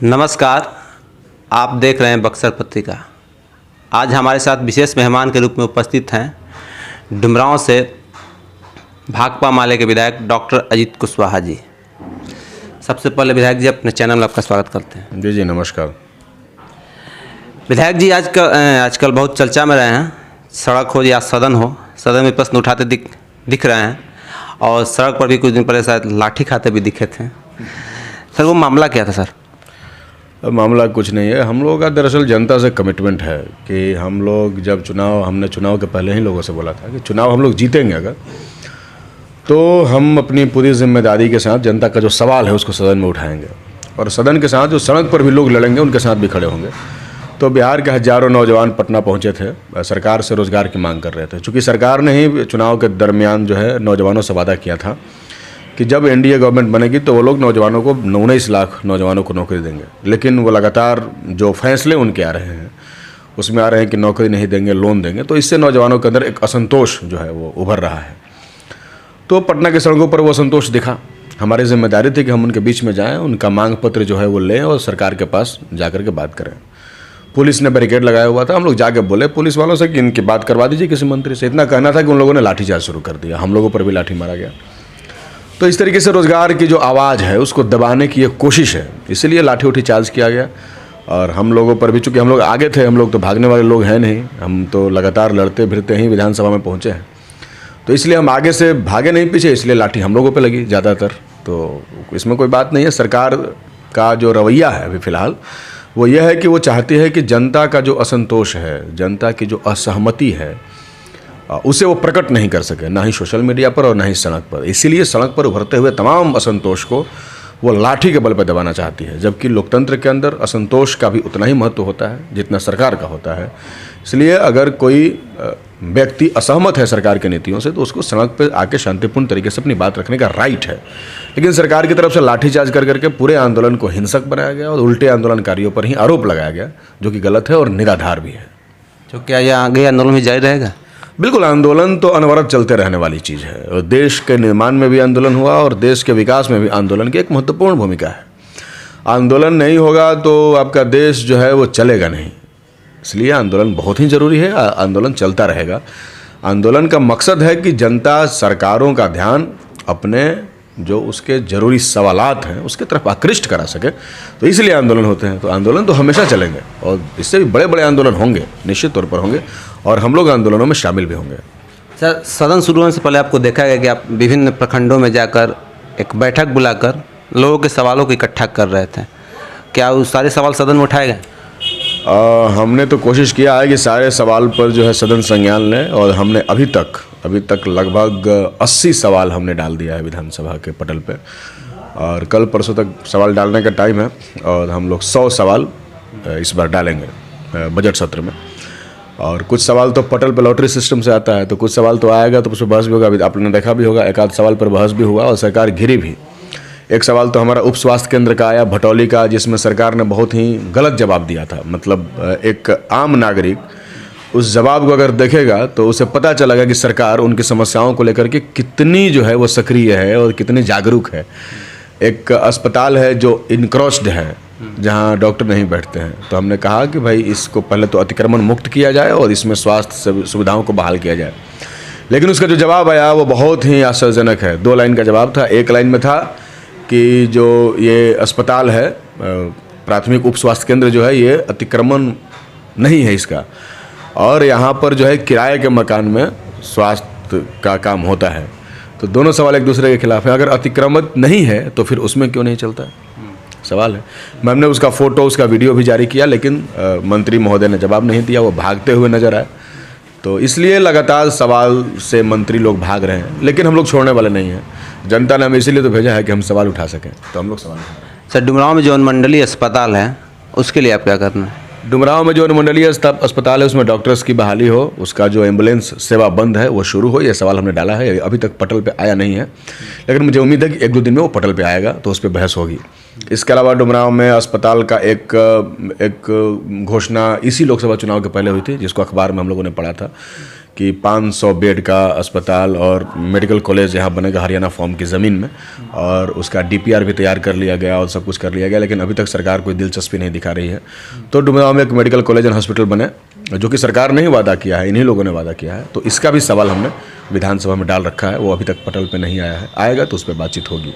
नमस्कार। आप देख रहे हैं बक्सर पत्रिका। आज हमारे साथ विशेष मेहमान के रूप में उपस्थित हैं डुमरांव से भाकपा माले के विधायक डॉक्टर अजीत कुशवाहा जी। सबसे पहले विधायक जी अपने चैनल में आपका स्वागत करते हैं। जी नमस्कार। विधायक जी आजकल बहुत चर्चा में रहे हैं। सड़क हो या सदन हो, सदन में प्रश्न उठाते दिख रहे हैं और सड़क पर भी कुछ दिन पहले शायद लाठी खाते भी दिखे थे। सर वो मामला क्या था सर? मामला कुछ नहीं है। हम लोगों का दरअसल जनता से कमिटमेंट है कि हम लोग जब हमने चुनाव के पहले ही लोगों से बोला था कि चुनाव हम लोग जीतेंगे अगर, तो हम अपनी पूरी जिम्मेदारी के साथ जनता का जो सवाल है उसको सदन में उठाएंगे और सदन के साथ जो सड़क पर भी लोग लड़ेंगे उनके साथ भी खड़े होंगे। तो बिहार के हज़ारों नौजवान पटना पहुंचे थे, सरकार से रोज़गार की मांग कर रहे थे। चूँकि सरकार ने ही चुनाव के दरमियान जो है नौजवानों से वादा किया था कि जब एनडीए गवर्नमेंट बनेगी तो वो लोग नौजवानों को 19 लाख नौजवानों को नौकरी देंगे। लेकिन वो लगातार जो फैसले उनके आ रहे हैं उसमें आ रहे हैं कि नौकरी नहीं देंगे, लोन देंगे। तो इससे नौजवानों के अंदर एक असंतोष जो है वो उभर रहा है। तो पटना के सड़कों पर वो असंतोष दिखा। हमारी जिम्मेदारी थी कि हम उनके बीच में जाएँ, उनका मांग पत्र जो है वो लें और सरकार के पास जा कर के बात करें। पुलिस ने बैरिकेड लगाया हुआ था। हम लोग जाके बोले पुलिस वालों से कि इनकी बात करवा दीजिए किसी मंत्री से। इतना कहना था कि उन लोगों ने लाठीचार्ज शुरू कर दिया, हम लोगों पर भी लाठी मारा गया। तो इस तरीके से रोज़गार की जो आवाज़ है उसको दबाने की एक कोशिश है, इसलिए लाठी उठी चार्ज किया गया। और हम लोगों पर भी, चूँकि हम लोग आगे थे, हम लोग तो भागने वाले लोग हैं नहीं, हम तो लगातार लड़ते फिरते ही विधानसभा में पहुँचे हैं। तो इसलिए हम आगे से भागे नहीं पीछे, इसलिए लाठी हम लोगों पर लगी ज़्यादातर। तो इसमें कोई बात नहीं है। सरकार का जो रवैया है अभी फ़िलहाल वो यह है कि वो चाहती है कि जनता का जो असंतोष है, जनता की जो असहमति है, उसे वो प्रकट नहीं कर सके, ना ही सोशल मीडिया पर और ना ही सड़क पर। इसीलिए सड़क पर उभरते हुए तमाम असंतोष को वो लाठी के बल पर दबाना चाहती है। जबकि लोकतंत्र के अंदर असंतोष का भी उतना ही महत्व होता है जितना सरकार का होता है। इसलिए अगर कोई व्यक्ति असहमत है सरकार की नीतियों से तो उसको सड़क पर आके शांतिपूर्ण तरीके से अपनी बात रखने का राइट है। लेकिन सरकार की तरफ से लाठीचार्ज कर करके पूरे आंदोलन को हिंसक बनाया गया और उल्टे आंदोलनकारियों पर ही आरोप लगाया गया, जो कि गलत है और निराधार भी है। तो क्या यह आगे आंदोलन में जारी रहेगा? बिल्कुल, आंदोलन तो अनवरत चलते रहने वाली चीज़ है और देश के निर्माण में भी आंदोलन हुआ और देश के विकास में भी आंदोलन की एक महत्वपूर्ण भूमिका है। आंदोलन नहीं होगा तो आपका देश जो है वो चलेगा नहीं। इसलिए आंदोलन बहुत ही ज़रूरी है, आंदोलन चलता रहेगा। आंदोलन का मकसद है कि जनता सरकारों का ध्यान अपने जो उसके ज़रूरी सवालात हैं उसके तरफ आकृष्ट करा सके, तो इसलिए आंदोलन होते हैं। तो आंदोलन तो हमेशा चलेंगे और इससे भी बड़े बड़े आंदोलन होंगे, निश्चित तौर पर होंगे, और हम लोग आंदोलनों में शामिल भी होंगे। सर, सदन शुरू होने से पहले आपको देखा गया कि आप विभिन्न प्रखंडों में जाकर एक बैठक बुलाकर लोगों के सवालों को इकट्ठा कर रहे थे। क्या उस सारे सवाल सदन में उठाए गए? हमने तो कोशिश किया है कि सारे सवाल पर जो है सदन संज्ञान लें और हमने अभी तक लगभग 80 सवाल हमने डाल दिया है विधानसभा के पटल पे और कल परसों तक सवाल डालने का टाइम है और हम लोग 100 सवाल इस बार डालेंगे बजट सत्र में। और कुछ सवाल तो पटल पे लॉटरी सिस्टम से आता है, तो कुछ सवाल तो आएगा तो उस पर बहस भी होगा। आपने देखा भी होगा, एक आध सवाल पर बहस भी हुआ और सरकार घिरी भी। एक सवाल तो हमारा उप स्वास्थ्य केंद्र का आया भटौली का, जिसमें सरकार ने बहुत ही गलत जवाब दिया था। मतलब एक आम नागरिक उस जवाब को अगर देखेगा तो उसे पता चलेगा कि सरकार उनकी समस्याओं को लेकर के कितनी जो है वो सक्रिय है और कितनी जागरूक है। एक अस्पताल है जो इनक्रोच्ड है, जहाँ डॉक्टर नहीं बैठते हैं, तो हमने कहा कि भाई इसको पहले तो अतिक्रमण मुक्त किया जाए और इसमें स्वास्थ्य सुविधाओं को बहाल किया जाए। लेकिन उसका जो जवाब आया वो बहुत ही आश्चर्यजनक है। 2 लाइन का जवाब था। एक लाइन में था कि जो ये अस्पताल है, प्राथमिक उप स्वास्थ्य केंद्र जो है, ये अतिक्रमण नहीं है इसका, और यहाँ पर जो है किराए के मकान में स्वास्थ्य का काम होता है। तो दोनों सवाल एक दूसरे के खिलाफ है। अगर अतिक्रमित नहीं है तो फिर उसमें क्यों नहीं चलता सवाल है। हमने उसका फ़ोटो, उसका वीडियो भी जारी किया, लेकिन मंत्री महोदय ने जवाब नहीं दिया, वो भागते हुए नजर आए। तो इसलिए लगातार सवाल से मंत्री लोग भाग रहे हैं, लेकिन हम लोग छोड़ने वाले नहीं हैं। जनता ने हमें इसीलिए तो भेजा है कि हम सवाल उठा सकें, तो हम लोग सवाल उठाएं। सर, डुमरांव में जो अनुमंडलीय अस्पताल है उसके लिए आप क्या करना है? डुमरांव में जो अनुमंडलीय अस्पताल है उसमें डॉक्टर्स की बहाली हो, उसका जो एम्बुलेंस सेवा बंद है वो शुरू हो, ये सवाल हमने डाला है। अभी तक पटल पे आया नहीं है, लेकिन मुझे उम्मीद है कि 1-2 दिन में वो पटल पे आएगा तो उस पर बहस होगी। इसके अलावा डुमरांव में अस्पताल का एक घोषणा इसी लोकसभा चुनाव के पहले हुई थी, जिसको अखबार में हम लोगों ने पढ़ा था कि 500 बेड का अस्पताल और मेडिकल कॉलेज यहाँ बनेगा हरियाणा फॉर्म की ज़मीन में, और उसका DPR भी तैयार कर लिया गया और सब कुछ कर लिया गया, लेकिन अभी तक सरकार कोई दिलचस्पी नहीं दिखा रही है। तो डुमरांव में एक मेडिकल कॉलेज एंड हॉस्पिटल बने, जो कि सरकार ने ही वादा किया है, इन्हीं लोगों ने वादा किया है। तो इसका भी सवाल हमने विधानसभा में डाल रखा है, वो अभी तक पटल पे नहीं आया है, आएगा तो उस पर बातचीत होगी।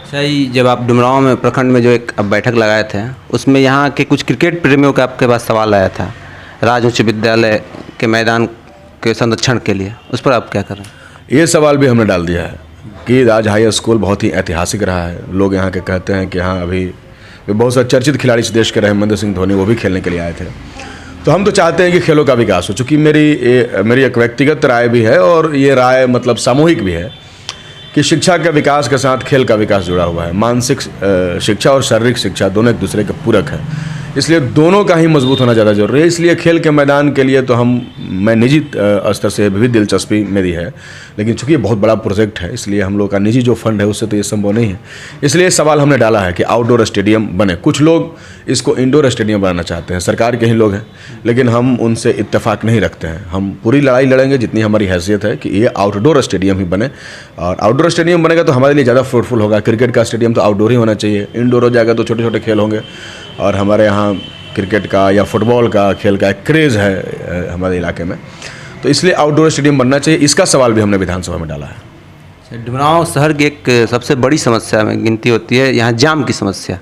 सही, जब आप डुमरांव में प्रखंड में जो एक अब बैठक लगाए थे, उसमें यहाँ के कुछ क्रिकेट प्रेमियों का आपके पास सवाल आया था राज उच्च विद्यालय के मैदान के संरक्षण के लिए, उस पर आप क्या कर रहे हैं? ये सवाल भी हमने डाल दिया है कि राज हाई स्कूल बहुत ही ऐतिहासिक रहा है। लोग यहाँ के कहते हैं कि हाँ, अभी बहुत सारे चर्चित खिलाड़ी इस देश के रहे, महेंद्र सिंह धोनी, वो भी खेलने के लिए आए थे। तो हम तो चाहते हैं कि खेलों का विकास हो। चूँकि मेरी एक व्यक्तिगत राय भी है, और ये राय मतलब सामूहिक भी है, कि शिक्षा के विकास के साथ खेल का विकास जुड़ा हुआ है। मानसिक शिक्षा और शारीरिक शिक्षा दोनों एक दूसरे के पूरक है, इसलिए दोनों का ही मजबूत होना ज़्यादा जरूरी है। इसलिए खेल के मैदान के लिए तो मैं निजी स्तर से भी दिलचस्पी मेरी है, लेकिन चूंकि ये बहुत बड़ा प्रोजेक्ट है, इसलिए हम लोग का निजी जो फंड है उससे तो ये संभव नहीं है। इसलिए सवाल हमने डाला है कि आउटडोर स्टेडियम बने। कुछ लोग इसको इंडोर स्टेडियम बनाना चाहते हैं, सरकार के ही लोग हैं, लेकिन हम उनसे इत्तेफाक नहीं रखते हैं। हम पूरी लड़ाई लड़ेंगे जितनी हमारी हैसियत है कि ये आउटडोर स्टेडियम ही बने, और आउटडोर स्टेडियम बनेगा तो हमारे लिए ज़्यादा फ्रूटफुल होगा। क्रिकेट का स्टेडियम तो आउटडोर ही होना चाहिए, इंडोर हो जाएगा तो छोटे छोटे खेल होंगे। और हमारे यहाँ क्रिकेट का या फुटबॉल का खेल का एक क्रेज़ है हमारे इलाके में, तो इसलिए आउटडोर स्टेडियम बनना चाहिए। इसका सवाल भी हमने विधानसभा में डाला है। डुमरांव शहर की एक सबसे बड़ी समस्या में गिनती होती है यहाँ जाम की समस्या,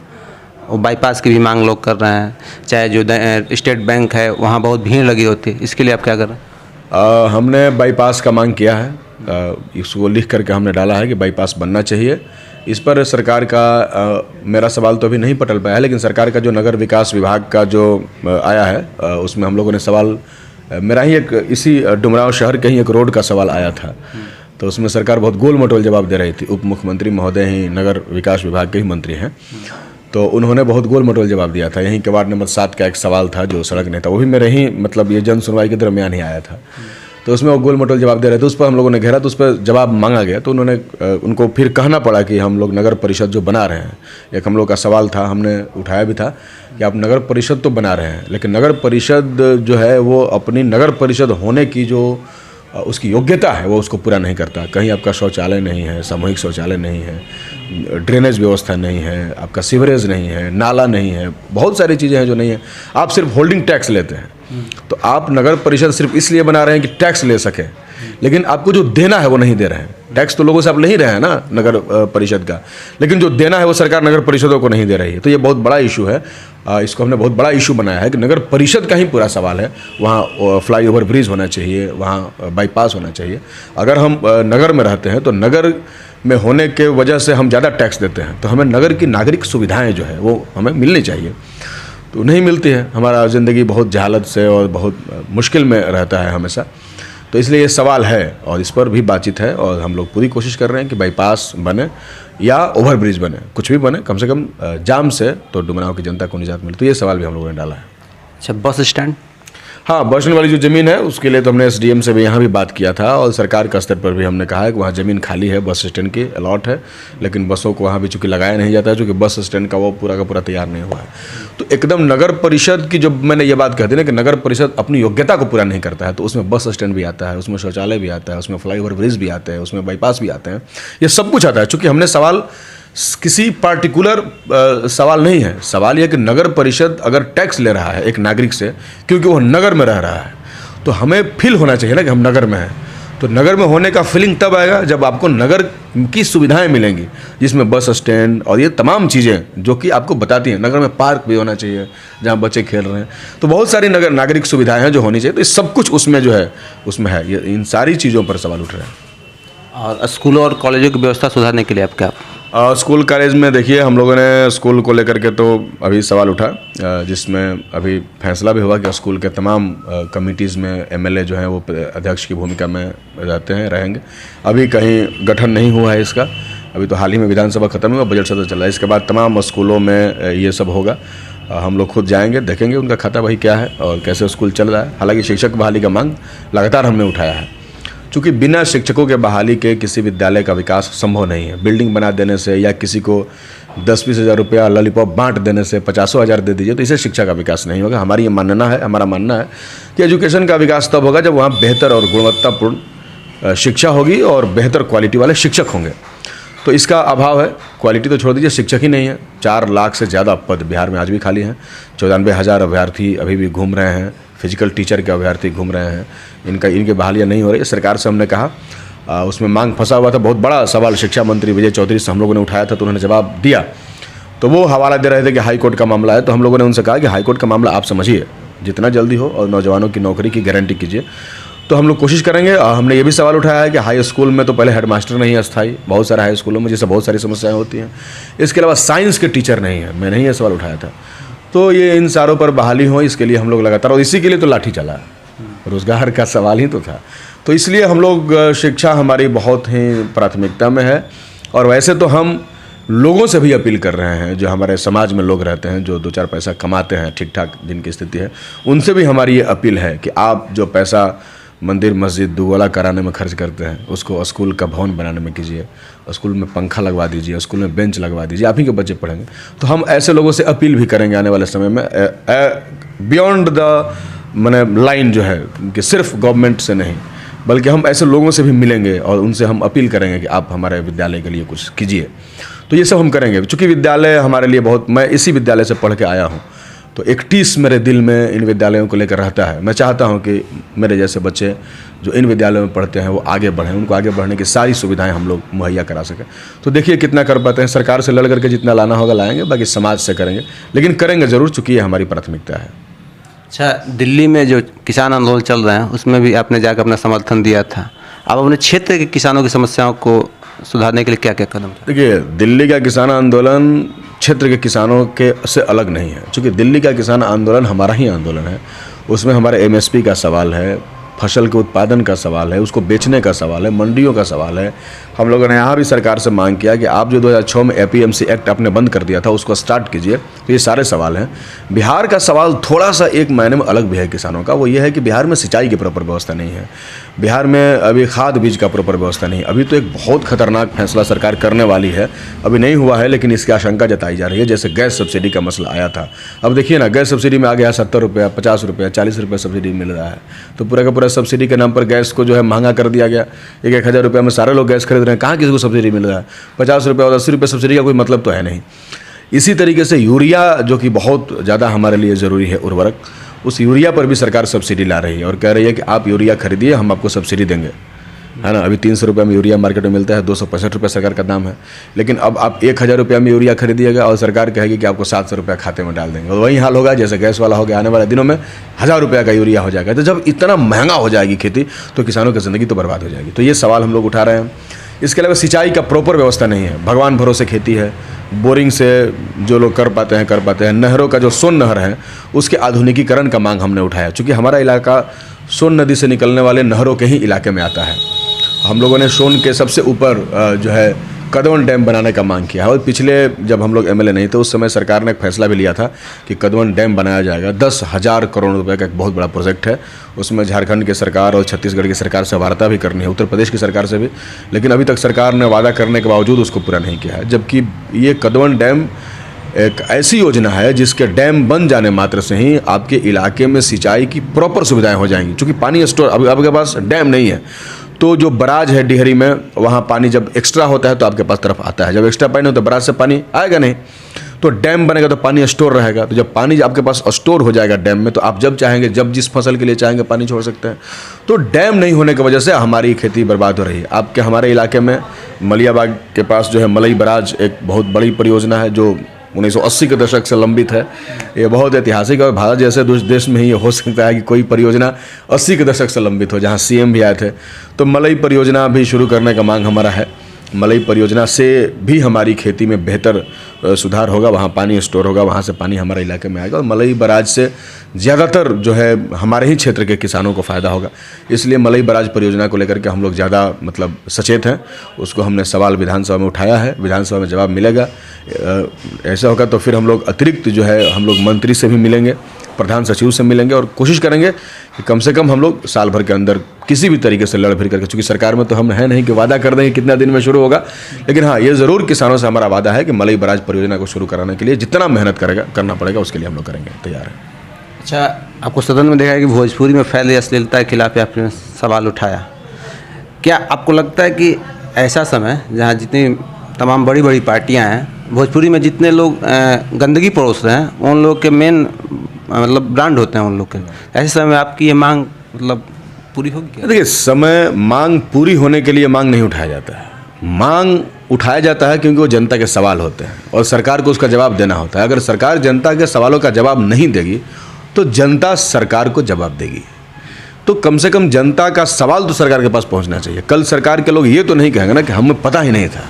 और बाईपास की भी मांग लोग कर रहे हैं। चाहे जो स्टेट बैंक है वहाँ बहुत भीड़ लगी होती है, इसके लिए आप क्या कर रहे हैं? हमने बाईपास का मांग किया है, इसको लिख करके हमने डाला है कि बाईपास बनना चाहिए। इस पर सरकार का मेरा सवाल तो अभी नहीं पटल पाया है, लेकिन सरकार का जो नगर विकास विभाग का जो आया है उसमें हम लोगों ने सवाल, मेरा ही एक इसी डुमरांव शहर के ही एक रोड का सवाल आया था, तो उसमें सरकार बहुत गोल मटोल जवाब दे रही थी। उप मुख्यमंत्री महोदय ही नगर विकास विभाग के ही मंत्री हैं, तो उन्होंने बहुत गोल मटोल जवाब दिया था। यहीं के वार्ड नंबर 7 का एक सवाल था जो सड़क नहीं था, वो भी मेरे ही मतलब ये जन सुनवाई के दरमियान ही आया था, तो उसमें वो गोल मटोल जवाब दे रहे थे। उस पर हम लोगों ने घेरा, तो उस पर जवाब मांगा गया, तो उन्होंने उनको फिर कहना पड़ा कि हम लोग नगर परिषद जो बना रहे हैं, एक हम लोग का सवाल था, हमने उठाया भी था कि आप नगर परिषद तो बना रहे हैं, लेकिन नगर परिषद जो है वो अपनी नगर परिषद होने की जो उसकी योग्यता है वो उसको पूरा नहीं करता। कहीं आपका शौचालय नहीं है, सामूहिक शौचालय नहीं है, ड्रेनेज व्यवस्था नहीं है, आपका सीवरेज नहीं है, नाला नहीं है, बहुत सारी चीज़ें हैं जो नहीं है। आप सिर्फ होल्डिंग टैक्स लेते हैं, तो आप नगर परिषद सिर्फ इसलिए बना रहे हैं कि टैक्स ले सकें, लेकिन आपको जो देना है वो नहीं दे रहे हैं। टैक्स तो लोगों से आप ले ही रहे हैं ना नगर परिषद का, लेकिन जो देना है वो सरकार नगर परिषदों को नहीं दे रही है। तो ये बहुत बड़ा इशू है, इसको हमने बहुत बड़ा इशू बनाया है कि नगर परिषद का ही पूरा सवाल है। वहाँ फ्लाईओवर ब्रिज होना चाहिए, वहाँ बाईपास होना चाहिए। अगर हम नगर में रहते हैं तो नगर में होने के वजह से हम ज़्यादा टैक्स देते हैं, तो हमें नगर की नागरिक सुविधाएँ जो है वो हमें मिलनी चाहिए, तो नहीं मिलती है। हमारा ज़िंदगी बहुत जहालत से और बहुत मुश्किल में रहता है हमेशा, तो इसलिए ये सवाल है और इस पर भी बातचीत है, और हम लोग पूरी कोशिश कर रहे हैं कि बाईपास बने या ओवरब्रिज बने, कुछ भी बने, कम से कम जाम से तो डुमरांव की जनता को निजात मिले। तो ये सवाल भी हम लोगों ने डाला है। अच्छा, बस स्टैंड? हाँ, बस स्टैंड वाली जो ज़मीन है उसके लिए तो हमने SDM से भी यहाँ भी बात किया था, और सरकार का स्तर पर भी हमने कहा है कि वहाँ ज़मीन खाली है, बस स्टैंड की अलॉट है, लेकिन बसों को वहाँ भी चूँकि लगाया नहीं जाता है, चूँकि बस स्टैंड का वो पूरा का पूरा तैयार नहीं हुआ है। तो एकदम नगर परिषद की जब मैंने ये बात कह दी ना कि नगर परिषद अपनी योग्यता को पूरा नहीं करता है, तो उसमें बस स्टैंड भी आता है, उसमें शौचालय भी आता है, उसमें फ्लाईओवर ब्रिज भी आते हैं, उसमें बाईपास भी आते हैं, ये सब कुछ आता है। चूँकि हमने सवाल किसी पार्टिकुलर सवाल नहीं है, सवाल यह कि नगर परिषद अगर टैक्स ले रहा है एक नागरिक से, क्योंकि वो नगर में रह रहा है, तो हमें फील होना चाहिए ना कि हम नगर में हैं। तो नगर में होने का फीलिंग तब आएगा जब आपको नगर की सुविधाएं मिलेंगी, जिसमें बस स्टैंड और ये तमाम चीज़ें जो कि आपको बताती हैं। नगर में पार्क भी होना चाहिए जहाँ बच्चे खेल रहे हैं, तो बहुत सारी नगर नागरिक सुविधाएं हैं जो होनी चाहिए। तो ये सब कुछ उसमें जो है उसमें है, ये इन सारी चीज़ों पर सवाल उठ रहे हैं। और स्कूलों और कॉलेजों की व्यवस्था सुधारने के लिए आप क्या? स्कूल कॉलेज में देखिए, हम लोगों ने स्कूल को लेकर के तो अभी सवाल उठा, जिसमें अभी फैसला भी हुआ कि स्कूल के तमाम कमिटीज़ में MLA जो हैं वो अध्यक्ष की भूमिका में रहते हैं, रहेंगे। अभी कहीं गठन नहीं हुआ है इसका, अभी तो हाल ही में विधानसभा खत्म हुआ, बजट सत्र चल रहा है। इसके बाद तमाम स्कूलों में ये सब होगा, हम लोग खुद जाएंगे, देखेंगे उनका खाता बही क्या है और कैसे स्कूल चल रहा है। हालांकि शिक्षक बहाली का मांग लगातार हमने उठाया है, चूँकि बिना शिक्षकों के बहाली के किसी विद्यालय का विकास संभव नहीं है। बिल्डिंग बना देने से या किसी को 10-20 हज़ार रुपया लॉलीपॉप बांट देने से 50,000 दे दीजिए, तो इसे शिक्षा का विकास नहीं होगा। हमारा मानना है कि एजुकेशन का विकास तब होगा जब वहाँ बेहतर और गुणवत्तापूर्ण शिक्षा होगी और बेहतर क्वालिटी वाले शिक्षक होंगे। तो इसका अभाव है। क्वालिटी तो छोड़ दीजिए, शिक्षक ही नहीं है। 4 लाख से ज़्यादा पद बिहार में आज भी खाली हैं। 94,000 अभ्यर्थी अभी भी घूम रहे हैं, फिजिकल टीचर के अभ्यर्थी घूम रहे हैं। इनके बहालियाँ नहीं हो रही। सरकार से हमने कहा, उसमें मांग फंसा हुआ था। बहुत बड़ा सवाल शिक्षा मंत्री विजय चौधरी से हम लोगों ने उठाया था, तो उन्होंने जवाब दिया। तो वो हवाला दे रहे थे कि हाई कोर्ट का मामला है। तो हम लोगों ने उनसे कहा कि हाई कोर्ट का मामला आप समझिए, जितना जल्दी हो और नौजवानों की नौकरी की गारंटी कीजिए। तो हम लोग कोशिश करेंगे। हमने ये भी सवाल उठाया है कि हाई स्कूल में तो पहले हेडमास्टर नहीं है अस्थायी, बहुत सारे हाई स्कूलों में जैसे बहुत सारी समस्याएं होती हैं। इसके अलावा साइंस के टीचर नहीं है, मैंने ही ये सवाल उठाया था। तो ये इन सारों पर बहाली हो, इसके लिए हम लोग लगातार, और इसी के लिए तो लाठी चला, रोजगार का सवाल ही तो था। तो इसलिए हम लोग, शिक्षा हमारी बहुत ही प्राथमिकता में है। और वैसे तो हम लोगों से भी अपील कर रहे हैं, जो हमारे समाज में लोग रहते हैं, जो 2-4 पैसा कमाते हैं, ठीक ठाक जिनकी स्थिति है, उनसे भी हमारी ये अपील है कि आप जो पैसा मंदिर मस्जिद दुगला कराने में खर्च करते हैं, उसको स्कूल का भवन बनाने में कीजिए, स्कूल में पंखा लगवा दीजिए, स्कूल में बेंच लगवा दीजिए, आप ही के बच्चे पढ़ेंगे। तो हम ऐसे लोगों से अपील भी करेंगे आने वाले समय में, बियॉन्ड द माने लाइन जो है कि सिर्फ गवर्नमेंट से नहीं, बल्कि हम ऐसे लोगों से भी मिलेंगे और उनसे हम अपील करेंगे कि आप हमारे विद्यालय के लिए कुछ कीजिए। तो ये सब हम करेंगे। चूँकि विद्यालय हमारे लिए बहुत, मैं इसी विद्यालय से पढ़ के आया हूँ, तो एक टीस मेरे दिल में इन विद्यालयों को लेकर रहता है। मैं चाहता हूं कि मेरे जैसे बच्चे जो इन विद्यालयों में पढ़ते हैं वो आगे बढ़ें, उनको आगे बढ़ने की सारी सुविधाएं हम लोग मुहैया करा सकें। तो देखिए कितना कर पाते हैं। सरकार से लड़ करके जितना लाना होगा लाएंगे, बाकी समाज से करेंगे, लेकिन करेंगे ज़रूर, चूँकि ये हमारी प्राथमिकता है। अच्छा, दिल्ली में जो किसान आंदोलन चल रहे हैं उसमें भी आपने जाकर अपना समर्थन दिया था। आप अपने क्षेत्र के किसानों की समस्याओं को सुधारने के लिए क्या क्या कदम? देखिए, दिल्ली का किसान आंदोलन क्षेत्र के किसानों के से अलग नहीं है। चूँकि दिल्ली का किसान आंदोलन हमारा ही आंदोलन है। उसमें हमारे MSP का सवाल है, फसल के उत्पादन का सवाल है, उसको बेचने का सवाल है, मंडियों का सवाल है। हम लोगों ने यहाँ भी सरकार से मांग किया कि आप जो 2006 में APMC एक्ट आपने बंद कर दिया था उसको स्टार्ट कीजिए। तो ये सारे सवाल हैं। बिहार का सवाल थोड़ा सा एक मायने में अलग भी है किसानों का। वो ये है कि बिहार में सिंचाई की प्रॉपर व्यवस्था नहीं है। बिहार में अभी खाद बीज का प्रॉपर व्यवस्था नहीं। अभी तो एक बहुत खतरनाक फैसला सरकार करने वाली है, अभी नहीं हुआ है, लेकिन इसकी आशंका जताई जा रही है। जैसे गैस सब्सिडी का मसला आया था, अब देखिए ना, गैस सब्सिडी में आ गया 70 रुपया, 50 रुपया, 40 रुपये सब्सिडी मिल रहा है। तो पूरा का पूरा सब्सिडी के नाम पर गैस को जो है महंगा कर दिया गया। 1,000 रुपये में सारे लोग गैस खरीद रहे हैं। कहाँ किसी को सब्सिडी मिल रहा है? 50 रुपये और 80 रुपये सब्सिडी का कोई मतलब तो है नहीं। इसी तरीके से यूरिया, जो कि बहुत ज़्यादा हमारे लिए ज़रूरी है उर्वरक, उस यूरिया पर भी सरकार सब्सिडी ला रही है और कह रही है कि आप यूरिया खरीदिए, हम आपको सब्सिडी देंगे, है ना। अभी 300 रुपये में यूरिया मार्केट में मिलता है, 265 रुपये सरकार का दाम है। लेकिन अब आप 1,000 रुपये में यूरिया खरीदिएगा और सरकार कहेगी कि आपको 700 रुपये खाते में डाल देंगे। और वही हाल होगा जैसे गैस वाला हो गया। आने वाले दिनों में 1,000 रुपये का यूरिया हो जाएगा। तो जब इतना महंगा हो जाएगी खेती, तो किसानों की ज़िंदगी तो बर्बाद हो जाएगी। तो ये सवाल हम लोग उठा रहे हैं। इसके अलावा सिंचाई का प्रॉपर व्यवस्था नहीं है। भगवान भरोसे खेती है, बोरिंग से जो लोग कर पाते हैं। नहरों का जो सोन नहर है उसके आधुनिकीकरण का मांग हमने उठाया। चूँकि हमारा इलाका सोन नदी से निकलने वाले नहरों के ही इलाके में आता है। हम लोगों ने सोन के सबसे ऊपर जो है कदवन डैम बनाने का मांग किया है। और पिछले जब हम लोग MLA नहीं थे उस समय सरकार ने एक फैसला भी लिया था कि कदवन डैम बनाया जाएगा। 10,000 करोड़ रुपए का एक बहुत बड़ा प्रोजेक्ट है। उसमें झारखंड की सरकार और छत्तीसगढ़ की सरकार से वार्ता भी करनी है, उत्तर प्रदेश की सरकार से भी, लेकिन अभी तक सरकार ने वादा करने के बावजूद उसको पूरा नहीं किया है। जबकि ये कदवन डैम एक ऐसी योजना है जिसके डैम बन जाने मात्र से ही आपके इलाके में सिंचाई की प्रॉपर सुविधाएं हो जाएंगी। चूँकि पानी स्टोर, अभी आपके पास डैम नहीं है, तो जो बराज है डिहरी में, वहाँ पानी जब एक्स्ट्रा होता है तो आपके पास तरफ आता है। जब एक्स्ट्रा पानी हो तो बराज से पानी आएगा नहीं, तो डैम बनेगा तो पानी स्टोर रहेगा। तो जब पानी आपके पास स्टोर हो जाएगा डैम में, तो आप जब चाहेंगे, जब जिस फसल के लिए चाहेंगे पानी छोड़ सकते हैं। तो डैम नहीं होने की वजह से हमारी खेती बर्बाद हो रही है। आपके हमारे इलाके में मलियाबाग के पास जो है मलई बराज एक बहुत बड़ी परियोजना है जो 1980 के दशक से लंबित है। ये बहुत ऐतिहासिक है और भारत जैसे देश में ही ये हो सकता है कि कोई परियोजना 80 के दशक से लंबित हो, जहाँ CM भी आए थे। तो मलई परियोजना भी शुरू करने का मांग हमारा है। मलई परियोजना से भी हमारी खेती में बेहतर सुधार होगा, वहाँ पानी स्टोर होगा, वहाँ से पानी हमारे इलाके में आएगा और मलई बराज से ज़्यादातर जो है हमारे ही क्षेत्र के किसानों को फ़ायदा होगा। इसलिए मलई बराज परियोजना को लेकर के हम लोग ज़्यादा मतलब सचेत हैं। उसको हमने सवाल विधानसभा में उठाया है, विधानसभा में जवाब मिलेगा। ऐसा होगा तो फिर हम लोग अतिरिक्त जो है हम लोग मंत्री से भी मिलेंगे, प्रधान सचिव से मिलेंगे और कोशिश करेंगे कि कम से कम हम लोग साल भर के अंदर किसी भी तरीके से लड़ फिर करके, चूँकि सरकार में तो हम है नहीं कि वादा कर देंगे कितना दिन में शुरू होगा, लेकिन हाँ ये ज़रूर किसानों से हमारा वादा है कि मलई बराज परियोजना को शुरू कराने के लिए जितना मेहनत करना पड़ेगा उसके लिए हम लोग करेंगे, तैयार हैं। अच्छा, आपको सदन में देखा है कि भोजपुरी में फैली अश्लीलता के खिलाफ आपने सवाल उठाया। क्या आपको लगता है कि ऐसा समय जहाँ जितनी तमाम बड़ी बड़ी पार्टियां हैं, भोजपुरी में जितने लोग गंदगी परोस रहे हैं, उन लोग के मेन मतलब ब्रांड होते हैं उन लोग के, ऐसे समय में आपकी ये मांग मतलब पूरी होगी क्या? देखिए, समय मांग पूरी होने के लिए मांग नहीं उठाया जाता है, मांग उठाया जाता है क्योंकि वो जनता के सवाल होते हैं और सरकार को उसका जवाब देना होता है। अगर सरकार जनता के सवालों का जवाब नहीं देगी तो जनता सरकार को जवाब देगी। तो कम से कम जनता का सवाल तो सरकार के पास पहुंचना चाहिए। कल सरकार के लोग ये तो नहीं कहेंगे ना कि हमें पता ही नहीं था,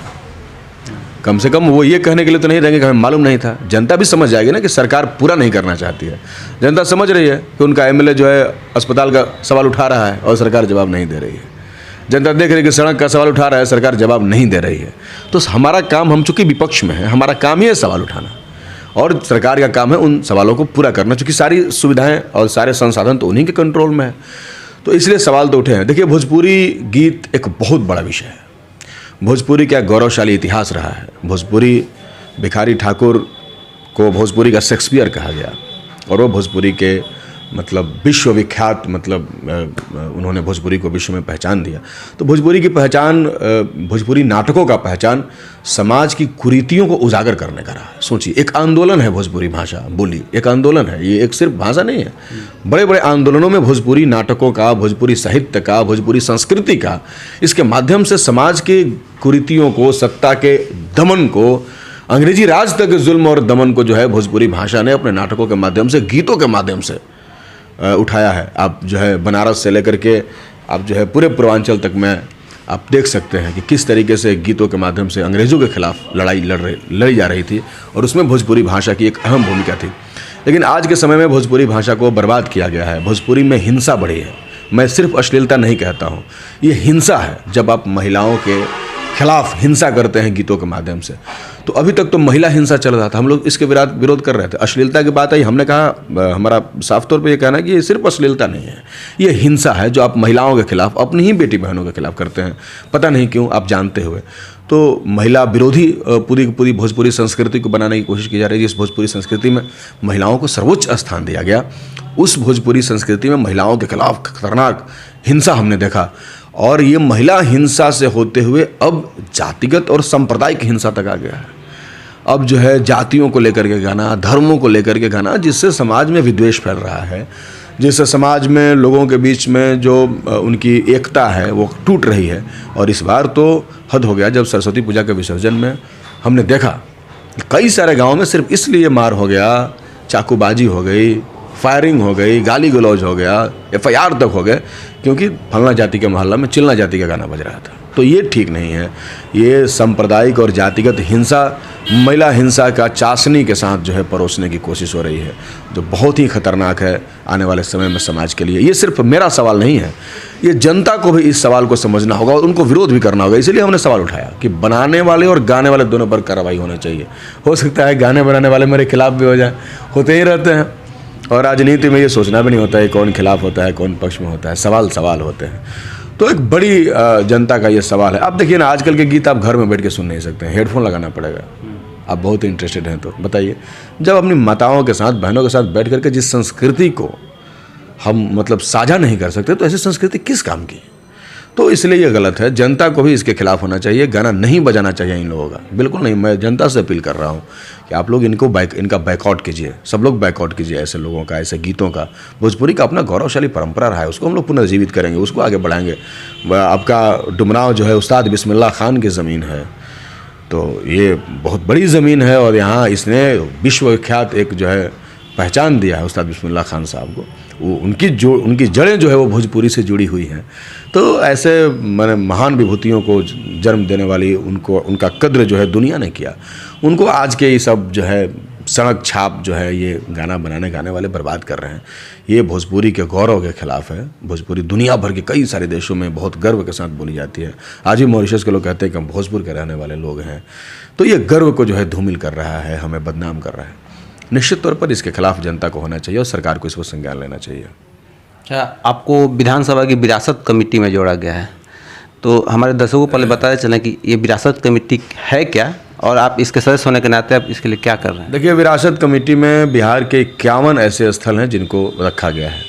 कम से कम वो ये कहने के लिए तो नहीं रहेंगे कि हमें मालूम नहीं था। जनता भी समझ जाएगी ना कि सरकार पूरा नहीं करना चाहती है। जनता समझ रही है कि उनका एमएलए जो है अस्पताल का सवाल उठा रहा है और सरकार जवाब नहीं दे रही है। जनता देख रही है कि सड़क का सवाल उठा रहा है, सरकार जवाब नहीं दे रही है। तो हमारा काम, हम चूँकि विपक्ष में है, हमारा काम ही है सवाल उठाना और सरकार का काम है उन सवालों को पूरा करना, चूँकि सारी सुविधाएँ और सारे संसाधन तो उन्हीं के कंट्रोल में है। तो इसलिए सवाल तो उठे हैं। देखिए, भोजपुरी गीत एक बहुत बड़ा विषय है। भोजपुरी का गौरवशाली इतिहास रहा है। भोजपुरी, भिखारी ठाकुर को भोजपुरी का शेक्सपियर कहा गया और वो भोजपुरी के मतलब विश्वविख्यात, मतलब उन्होंने भोजपुरी को विश्व में पहचान दिया। तो भोजपुरी की पहचान, भोजपुरी नाटकों का पहचान समाज की कुरीतियों को उजागर करने का रहा है। सोचिए, एक आंदोलन है भोजपुरी भाषा बोली, एक आंदोलन है, ये एक सिर्फ भाषा नहीं है। बड़े बड़े आंदोलनों में भोजपुरी नाटकों का, भोजपुरी साहित्य का, भोजपुरी संस्कृति का, इसके माध्यम से समाज के कुरीतियों को, सत्ता के दमन को, अंग्रेजी राज तक के जुल्म और दमन को जो है भोजपुरी भाषा ने अपने नाटकों के माध्यम से, गीतों के माध्यम से उठाया है। आप जो है बनारस से लेकर के आप जो है पूरे पूर्वांचल तक में आप देख सकते हैं कि किस तरीके से गीतों के माध्यम से अंग्रेज़ों के खिलाफ लड़ाई लड़ी जा रही थी और उसमें भोजपुरी भाषा की एक अहम भूमिका थी। लेकिन आज के समय में भोजपुरी भाषा को बर्बाद किया गया है। भोजपुरी में हिंसा बढ़ी है। मैं सिर्फ अश्लीलता नहीं कहता हूँ, ये हिंसा है। जब आप महिलाओं के खिलाफ हिंसा करते हैं गीतों के माध्यम से, तो अभी तक तो महिला हिंसा चल रहा था, हम लोग इसके विरोध कर रहे थे। अश्लीलता की बात आई, हमने कहा, हमारा साफ तौर पे ये कहना है कि ये सिर्फ अश्लीलता नहीं है, ये हिंसा है जो आप महिलाओं के खिलाफ, अपनी ही बेटी बहनों के खिलाफ करते हैं, पता नहीं क्यों, आप जानते हुए। तो महिला विरोधी पूरी भोजपुरी संस्कृति को बनाने की कोशिश की जा रही है। इस भोजपुरी संस्कृति में महिलाओं को सर्वोच्च स्थान दिया गया। उस भोजपुरी संस्कृति में महिलाओं के खिलाफ खतरनाक हिंसा हमने देखा और ये महिला हिंसा से होते हुए अब जातिगत और सांप्रदायिक हिंसा तक आ गया है। अब जो है जातियों को लेकर के गाना, धर्मों को लेकर के गाना, जिससे समाज में विद्वेष फैल रहा है, जिससे समाज में लोगों के बीच में जो उनकी एकता है वो टूट रही है। और इस बार तो हद हो गया, जब सरस्वती पूजा के विसर्जन में हमने देखा कि कई सारे गाँव में सिर्फ इसलिए मार हो गया, चाकूबाजी हो गई, फायरिंग हो गई, गाली गलौज हो गया, FIR तक हो गए, क्योंकि फलना जाति के मोहल्ला में चिल्ला जाति का गाना बज रहा था। तो ये ठीक नहीं है। ये सांप्रदायिक और जातिगत हिंसा, महिला हिंसा का चाशनी के साथ जो है परोसने की कोशिश हो रही है, जो बहुत ही खतरनाक है आने वाले समय में समाज के लिए। ये सिर्फ मेरा सवाल नहीं है, ये जनता को भी इस सवाल को समझना होगा और उनको विरोध भी करना होगा। इसलिए हमने सवाल उठाया कि बनाने वाले और गाने वाले दोनों पर कार्रवाई होनी चाहिए। हो सकता है गाने बनाने वाले मेरे खिलाफ भी हो जाए, होते ही रहते हैं। और राजनीति में ये सोचना भी नहीं होता है कौन खिलाफ होता है, कौन पक्ष में होता है, सवाल होते हैं। तो एक बड़ी जनता का ये सवाल है। आप देखिए ना, आजकल के गीत आप घर में बैठ के सुन नहीं सकते हैं, हेडफोन लगाना पड़ेगा। आप बहुत इंटरेस्टेड हैं तो बताइए, जब अपनी माताओं के साथ, बहनों के साथ बैठ करके जिस संस्कृति को हम मतलब साझा नहीं कर सकते, तो ऐसी संस्कृति किस काम की? तो इसलिए ये गलत है। जनता को भी इसके खिलाफ होना चाहिए, गाना नहीं बजाना चाहिए इन लोगों का, बिल्कुल नहीं। मैं जनता से अपील कर रहा हूँ कि आप लोग इनका बैकआउट कीजिए, सब लोग बैकआउट कीजिए ऐसे लोगों का, ऐसे गीतों का। भोजपुरी का अपना गौरवशाली परंपरा रहा है, उसको हम लोग पुनर्जीवित करेंगे, उसको आगे बढ़ाएंगे। आपका डुमरांव जो है उस्ताद बिस्मिल्लाह खान की ज़मीन है, तो ये बहुत बड़ी ज़मीन है और यहाँ इसने विश्वविख्यात एक जो है पहचान दिया है उस्ताद बिस्मिल्लाह खान साहब को। वो उनकी जड़ें जो है वो भोजपुरी से जुड़ी हुई हैं। तो ऐसे मैंने महान विभूतियों को जन्म देने वाली उनका कद्र जो है दुनिया ने किया। उनको आज के ये सब जो है सड़क छाप जो है ये गाना गाने वाले बर्बाद कर रहे हैं। ये भोजपुरी के गौरव के खिलाफ है। भोजपुरी दुनिया भर के कई सारे देशों में बहुत गर्व के साथ बोली जाती है। आज भी मॉरिशस के लोग कहते हैं कि हम भोजपुर के रहने वाले लोग हैं। तो ये गर्व को जो है धूमिल कर रहा है, हमें बदनाम कर रहा है। निश्चित तौर पर इसके खिलाफ जनता को होना चाहिए और सरकार को इसको संज्ञान लेना चाहिए। अच्छा, आपको विधानसभा की विरासत कमेटी में जोड़ा गया है, तो हमारे दर्शकों को पहले बताया चलें कि ये विरासत कमेटी है क्या, और आप इसके सदस्य होने के नाते आप इसके लिए क्या कर रहे हैं? देखिए, विरासत कमेटी में बिहार के 51 ऐसे स्थल हैं जिनको रखा गया है,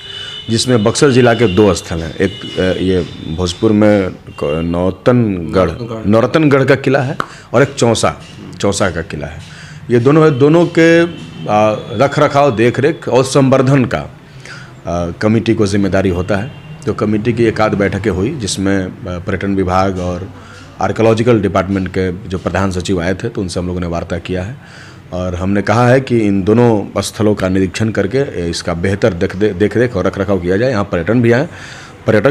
जिसमें बक्सर जिला के 2 स्थल हैं। एक ये भोजपुर में नौरतनगढ़ का किला है, और एक चौसा का किला है। ये दोनों है, दोनों के रख रखाव, देख रेख और संवर्धन का कमेटी को जिम्मेदारी होता है। तो कमेटी की एक आध बैठकें हुई, जिसमें पर्यटन विभाग और आर्कियोलॉजिकल डिपार्टमेंट के जो प्रधान सचिव आए थे, तो उनसे हम लोगों ने वार्ता किया है, और हमने कहा है कि इन दोनों स्थलों का निरीक्षण करके इसका बेहतर देख रेख और रख रखाव किया जाए। यहाँ पर्यटक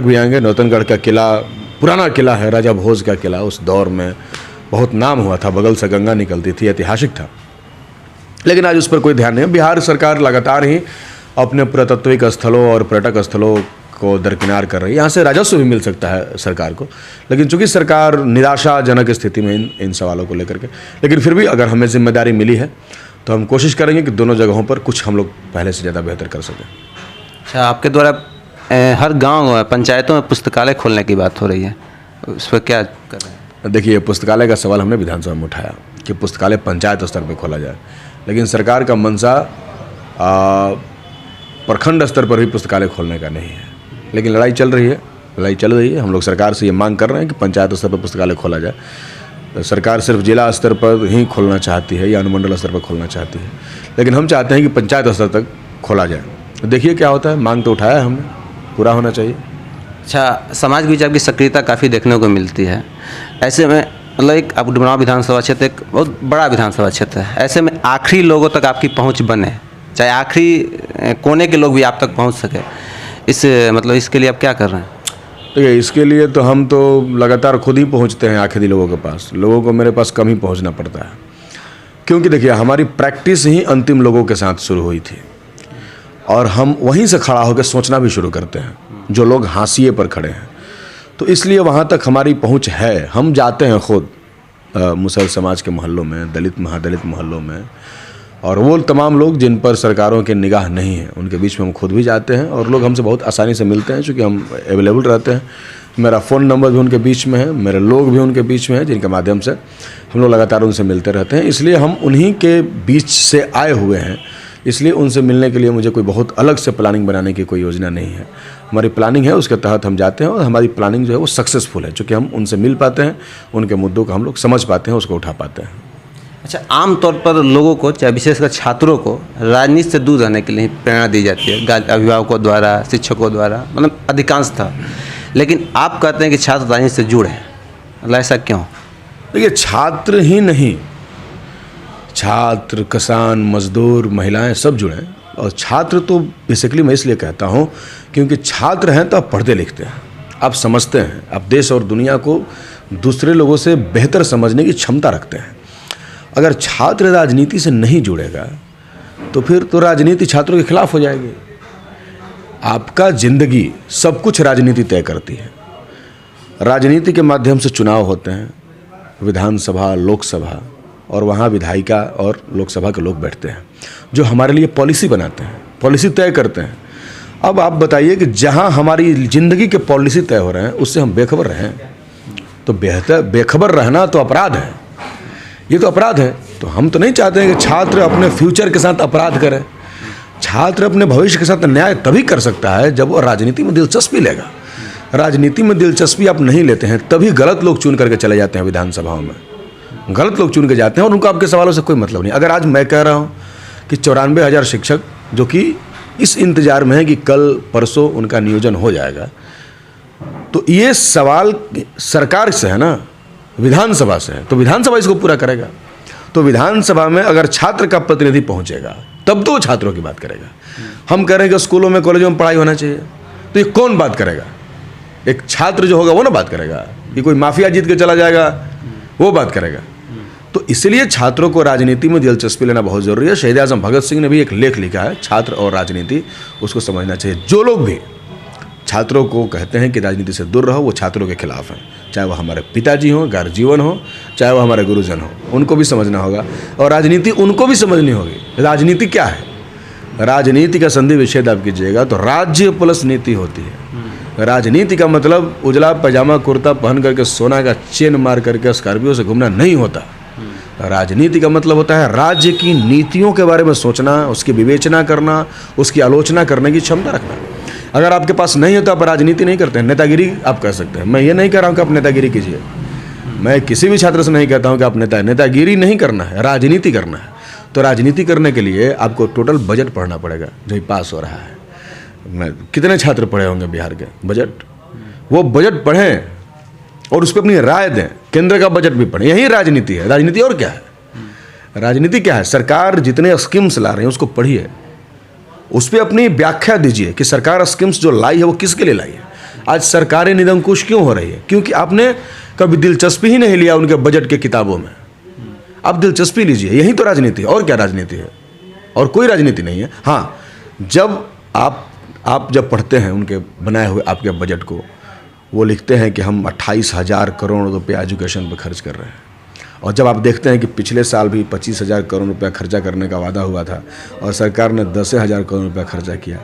भी आएंगे। नौतनगढ़ का किला पुराना किला है, राजा भोज का किला, उस दौर में बहुत नाम हुआ था, बगल से गंगा निकलती थी, ऐतिहासिक था। लेकिन आज उस पर कोई ध्यान नहीं है। बिहार सरकार लगातार ही अपने पुरातत्विक स्थलों और पर्यटक स्थलों को दरकिनार कर रही है। यहाँ से राजस्व भी मिल सकता है सरकार को, लेकिन चूंकि सरकार निराशाजनक स्थिति में इन सवालों को लेकर के, लेकिन फिर भी अगर हमें जिम्मेदारी मिली है तो हम कोशिश करेंगे कि दोनों जगहों पर कुछ हम लोग पहले से ज़्यादा बेहतर कर सकें। अच्छा, आपके द्वारा हर गांव पंचायतों में पुस्तकालय खोलने की बात हो रही है, उस पर क्या कर रहे हैं? देखिए, पुस्तकालय का सवाल हमने विधानसभा में उठाया कि पुस्तकालय पंचायत स्तर पर खोला जाए, लेकिन सरकार का मंशा प्रखंड स्तर पर भी पुस्तकालय खोलने का नहीं है। लेकिन लड़ाई चल रही है। हम लोग सरकार से ये मांग कर रहे हैं कि पंचायत स्तर पर पुस्तकालय खोला जाए। तो सरकार सिर्फ जिला स्तर पर ही खोलना चाहती है या अनुमंडल स्तर पर खोलना चाहती है, लेकिन हम चाहते हैं कि पंचायत स्तर तक खोला जाए। तो देखिए क्या होता है। मांग तो उठाया है हमने, पूरा होना चाहिए। अच्छा, समाज के बीच आपकी सक्रियता काफ़ी देखने को मिलती है। ऐसे में मतलब एक अब डुमरांव विधानसभा क्षेत्र एक बहुत बड़ा विधानसभा क्षेत्र है, ऐसे में आखिरी लोगों तक आपकी पहुंच बने, चाहे आखिरी कोने के लोग भी आप तक पहुंच सके, इसके लिए आप क्या कर रहे हैं? देखिए, इसके लिए तो हम तो लगातार खुद ही पहुंचते हैं आखिरी लोगों के पास। लोगों को मेरे पास कम ही पहुंचना पड़ता है, क्योंकि देखिए हमारी प्रैक्टिस ही अंतिम लोगों के साथ शुरू हुई थी, और हम वहीं से खड़ा होकर सोचना भी शुरू करते हैं जो लोग हाशिए पर खड़े हैं। तो इसलिए वहाँ तक हमारी पहुँच है। हम जाते हैं खुद मुसल समाज के मोहल्लों में, दलित महादलित मोहल्लों में, और वो तमाम लोग जिन पर सरकारों की निगाह नहीं है, उनके बीच में हम खुद भी जाते हैं, और लोग हमसे बहुत आसानी से मिलते हैं, चूँकि हम अवेलेबल रहते हैं। मेरा फ़ोन नंबर भी उनके बीच में है, मेरे लोग भी उनके बीच में हैं, जिनके माध्यम से हम लोग लगातार उनसे मिलते रहते हैं। इसलिए हम उन्हीं के बीच से आए हुए हैं, इसलिए उनसे मिलने के लिए मुझे कोई बहुत अलग से प्लानिंग बनाने की कोई योजना नहीं है। हमारी प्लानिंग है, उसके तहत हम जाते हैं, और हमारी प्लानिंग जो है वो सक्सेसफुल है, चूँकि हम उनसे मिल पाते हैं, उनके मुद्दों को हम लोग समझ पाते हैं, उसको उठा पाते हैं। अच्छा, आमतौर पर लोगों को, चाहे विशेषकर छात्रों को, राजनीति से दूर रहने के लिए प्रेरणा दी जाती है अभिभावकों द्वारा, शिक्षकों द्वारा, मतलब अधिकांश था। लेकिन आप कहते हैं कि छात्र राजनीति से जुड़े हैं, मतलब ऐसा क्यों? देखिए, छात्र ही नहीं, छात्र, किसान, मजदूर, महिलाएं सब जुड़े हैं। और छात्र तो बेसिकली मैं इसलिए कहता हूँ क्योंकि छात्र हैं तो आप पढ़ते लिखते हैं, आप समझते हैं, आप देश और दुनिया को दूसरे लोगों से बेहतर समझने की क्षमता रखते हैं। अगर छात्र राजनीति से नहीं जुड़ेगा तो फिर तो राजनीति छात्रों के खिलाफ हो जाएगी। आपका जिंदगी सब कुछ राजनीति तय करती है। राजनीति के माध्यम से चुनाव होते हैं, विधानसभा, लोकसभा, और वहाँ विधायिका और लोकसभा के लोग बैठते हैं जो हमारे लिए पॉलिसी बनाते हैं, पॉलिसी तय करते हैं। अब आप बताइए कि जहाँ हमारी ज़िंदगी के पॉलिसी तय हो रहे हैं उससे हम बेखबर रहें, तो बेखबर रहना तो अपराध है, ये तो अपराध है। तो हम तो नहीं चाहते हैं कि छात्र अपने फ्यूचर के साथ अपराध करें। छात्र अपने भविष्य के साथ न्याय तभी कर सकता है जब वो राजनीति में दिलचस्पी लेगा। राजनीति में दिलचस्पी आप नहीं लेते हैं तभी गलत लोग चुन करके चले जाते हैं विधानसभाओं में, गलत लोग चुन के जाते हैं और उनको आपके सवालों से कोई मतलब नहीं। अगर आज मैं कह रहा हूँ कि 94,000 शिक्षक जो कि इस इंतजार में है कि कल परसों उनका नियोजन हो जाएगा, तो ये सवाल सरकार से है ना, विधानसभा से है, तो विधानसभा इसको पूरा करेगा। तो विधानसभा में अगर छात्र का प्रतिनिधि पहुंचेगा तब तो छात्रों की बात करेगा। हम कह रहे हैं कि स्कूलों में, कॉलेजों में पढ़ाई होना चाहिए, तो ये कौन बात करेगा? एक छात्र जो होगा वो ना बात करेगा, ये कोई माफिया जीत के चला जाएगा वो बात करेगा। तो इसलिए छात्रों को राजनीति में दिलचस्पी लेना बहुत ज़रूरी है। शहीद आज़म भगत सिंह ने भी एक लेख लिखा है, छात्र और राजनीति, उसको समझना चाहिए। जो लोग भी छात्रों को कहते हैं कि राजनीति से दूर रहो, वो छात्रों के खिलाफ हैं, चाहे वो हमारे पिताजी हों, गार्जियन हो, चाहे वो हमारे गुरुजन हो, उनको भी समझना होगा और राजनीति उनको भी समझनी होगी। राजनीति क्या है? राजनीति का संधि विच्छेद आप कीजिएगा तो राज्य प्लस नीति होती है। राजनीति का मतलब उजला पजामा कुर्ता पहन करके सोना का चेन मार करके स्कॉर्पियो से घूमना नहीं होता। राजनीति का मतलब होता है राज्य की नीतियों के बारे में सोचना, उसकी विवेचना करना, उसकी आलोचना करने की क्षमता रखना। अगर आपके पास नहीं है तो आप राजनीति नहीं करते हैं, नेतागिरी आप कर सकते हैं। मैं ये नहीं कह रहा हूँ कि आप नेतागिरी कीजिए, मैं किसी भी छात्र से नहीं कहता हूँ कि आप नेतागिरी नहीं करना है, राजनीति करना है। तो राजनीति करने के लिए आपको टोटल बजट पढ़ना पड़ेगा जो पास हो रहा है। मैं कितने छात्र पढ़े होंगे बिहार के बजट, वो बजट पढ़ें और उस पर अपनी राय दें। केंद्र का बजट भी पढ़ें, यही राजनीति है। राजनीति और क्या है? राजनीति क्या है? सरकार जितने स्कीम्स ला रही है उसको पढ़िए, उस पर अपनी व्याख्या दीजिए कि सरकार स्कीम्स जो लाई है वो किसके लिए लाई है। आज सरकारी निरंकुश क्यों हो रही है? क्योंकि आपने कभी दिलचस्पी ही नहीं लिया उनके बजट के किताबों में। आप दिलचस्पी लीजिए, यही तो राजनीति है। और क्या राजनीति है? और कोई राजनीति नहीं है। हाँ, जब आप जब पढ़ते हैं उनके बनाए हुए आपके बजट को, वो लिखते हैं कि हम 28,000 करोड़ रुपया एजुकेशन पर खर्च कर रहे हैं, और जब आप देखते हैं कि पिछले साल भी 25,000 करोड़ रुपया खर्चा करने का वादा हुआ था और सरकार ने 10,000 करोड़ रुपया खर्चा किया,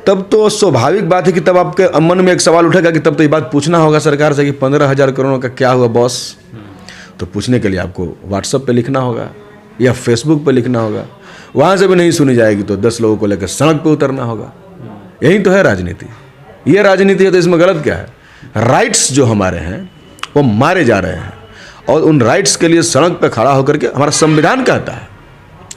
तब तो स्वाभाविक बात है कि तब आपके मन में एक सवाल उठेगा कि तब तो ये बात पूछना होगा सरकार से कि 15,000 करोड़ का क्या हुआ बॉस। तो पूछने के लिए आपको व्हाट्सएप पे लिखना होगा या फेसबुक पे लिखना होगा। वहाँ से भी नहीं सुनी जाएगी तो 10 लोगों को लेकर सड़क पे उतरना होगा। यही तो है राजनीति। ये राजनीति है तो इसमें गलत क्या है? राइट्स जो हमारे हैं वो मारे जा रहे हैं, और उन राइट्स के लिए सड़क पे खड़ा होकर के हमारा संविधान कहता है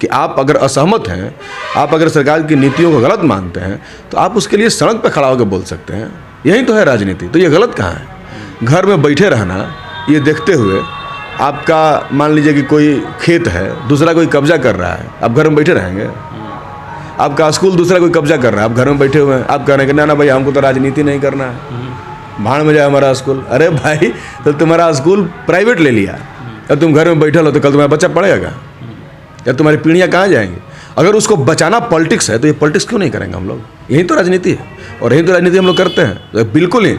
कि आप अगर असहमत हैं, आप अगर सरकार की नीतियों को गलत मानते हैं तो आप उसके लिए सड़क पे खड़ा होकर बोल सकते हैं। यही तो है राजनीति। तो ये गलत कहाँ है? घर में बैठे रहना ये देखते हुए, आपका मान लीजिए कि कोई खेत है, दूसरा कोई कब्जा कर रहा है, आप घर में बैठे रहेंगे? आपका स्कूल दूसरा कोई कब्जा कर रहा है, आप घर में बैठे हुए हैं, आप कह रहे हैं कि ना भाई हमको तो राजनीति नहीं करना है, भाड़ में जाए हमारा स्कूल। अरे भाई, तो तुम्हारा स्कूल प्राइवेट ले लिया और तुम घर में बैठे हो तो कल तुम्हारा बच्चा पढ़ेगा या तुम्हारी पीढ़ियाँ कहाँ जाएंगी? अगर उसको बचाना पॉलिटिक्स है तो ये पॉलिटिक्स क्यों नहीं करेंगे हम लोग? यही तो राजनीति है, और यही तो राजनीति हम लोग करते हैं। तो बिल्कुल ही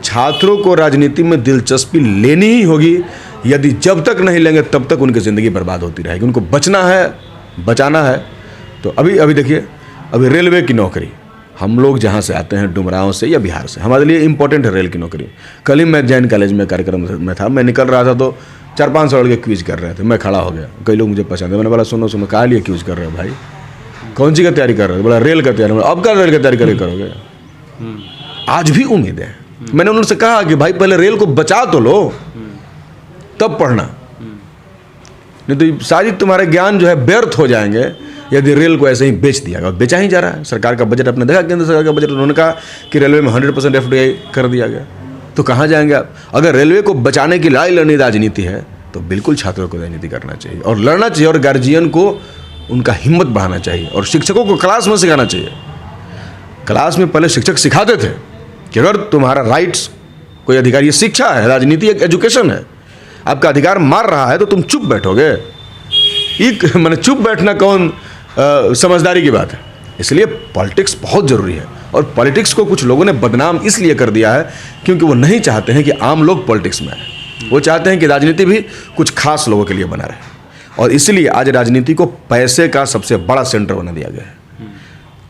छात्रों को राजनीति में दिलचस्पी लेनी ही होगी। यदि जब तक नहीं लेंगे तब तक उनकी ज़िंदगी बर्बाद होती रहेगी। उनको बचना है, बचाना है। तो अभी देखिए, अभी रेलवे की नौकरी, हम लोग जहाँ से आते हैं डुमरांव से या बिहार से, हमारे लिए इंपॉर्टेंट है रेल की नौकरी। कल ही मैं जैन कॉलेज में कार्यक्रम में था, मैं निकल रहा था तो 4-5 लड़के क्विज कर रहे थे, मैं खड़ा हो गया। कई लोग मुझे पसंद है, मैंने बोला सुनो कहाँ लिए क्विज कर रहे हो भाई? कौन सी का तैयारी कर रहे हो? बोला रेल का तैयारी। अब क्या रेल का तैयारी करोगे? आज भी उम्मीद है। मैंने उनसे कहा कि भाई पहले रेल को बचा तो लो, तब पढ़ना, नहीं तो सारी तुम्हारे ज्ञान जो है व्यर्थ हो जाएंगे यदि रेल को ऐसे ही बेच दिया गया। बेचा ही जा रहा है। सरकार का बजट आपने देखा, केंद्र सरकार का बजट, उन्होंने कहा कि रेलवे में 100% FDI कर दिया गया। तो कहाँ जाएंगे आप? अगर रेलवे को बचाने की लड़ाई लड़नी राजनीति है तो बिल्कुल छात्रों को राजनीति करना चाहिए और लड़ना चाहिए, और गार्जियन को उनका हिम्मत बढ़ाना चाहिए, और शिक्षकों को क्लास में सिखाना चाहिए। क्लास में पहले शिक्षक सिखाते थे कि अगर तुम्हारा राइट्स कोई अधिकार, ये शिक्षा है, राजनीति एक एजुकेशन है, आपका अधिकार मार रहा है तो तुम चुप बैठोगे? मैंने चुप बैठना कौन समझदारी की बात है? इसलिए पॉलिटिक्स बहुत ज़रूरी है, और पॉलिटिक्स को कुछ लोगों ने बदनाम इसलिए कर दिया है क्योंकि वो नहीं चाहते हैं कि आम लोग पॉलिटिक्स में आए। वो चाहते हैं कि राजनीति भी कुछ खास लोगों के लिए बना रहे, और इसलिए आज राजनीति को पैसे का सबसे बड़ा सेंटर बना दिया गया है।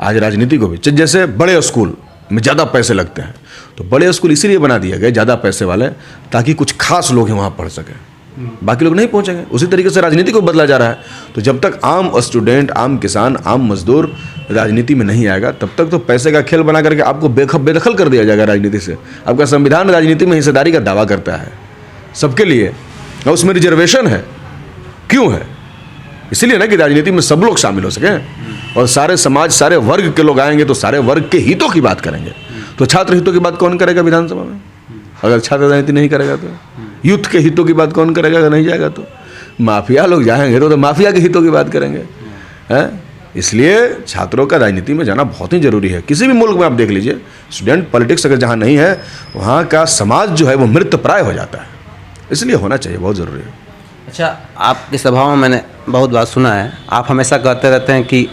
आज राजनीति को भी, जैसे बड़े स्कूल में ज़्यादा पैसे लगते हैं तो बड़े स्कूल इसीलिए बना दिए गए ज़्यादा पैसे वाले, ताकि कुछ खास लोग वहाँ पढ़ सकें, बाकी लोग नहीं पहुंचेंगे। उसी तरीके से राजनीति को बदला जा रहा है। तो जब तक आम स्टूडेंट, आम किसान, आम मजदूर राजनीति में नहीं आएगा तब तक तो पैसे का खेल बना करके आपको बेदखल कर दिया जाएगा राजनीति से। आपका संविधान राजनीति में हिस्सेदारी का दावा करता है सबके लिए, और उसमें रिजर्वेशन है। क्यों है? इसलिए ना कि राजनीति में सब लोग शामिल हो सकें, और सारे समाज, सारे वर्ग के लोग आएंगे तो सारे वर्ग के हितों की बात करेंगे। तो छात्र हितों की बात कौन करेगा विधानसभा में? अगर छात्र राजनीति नहीं करेगा तो यूथ के हितों की बात कौन करेगा? अगर नहीं जाएगा तो माफिया लोग जाएंगे तो माफिया के हितों की बात करेंगे, हैं? इसलिए छात्रों का राजनीति में जाना बहुत ही जरूरी है। किसी भी मुल्क में आप देख लीजिए, स्टूडेंट पॉलिटिक्स अगर जहाँ नहीं है वहाँ का समाज जो है वो मृतप्राय हो जाता है। इसलिए होना चाहिए, बहुत ज़रूरी है। अच्छा, आपकी सभाओं में मैंने बहुत बात सुना है, आप हमेशा कहते रहते हैं कि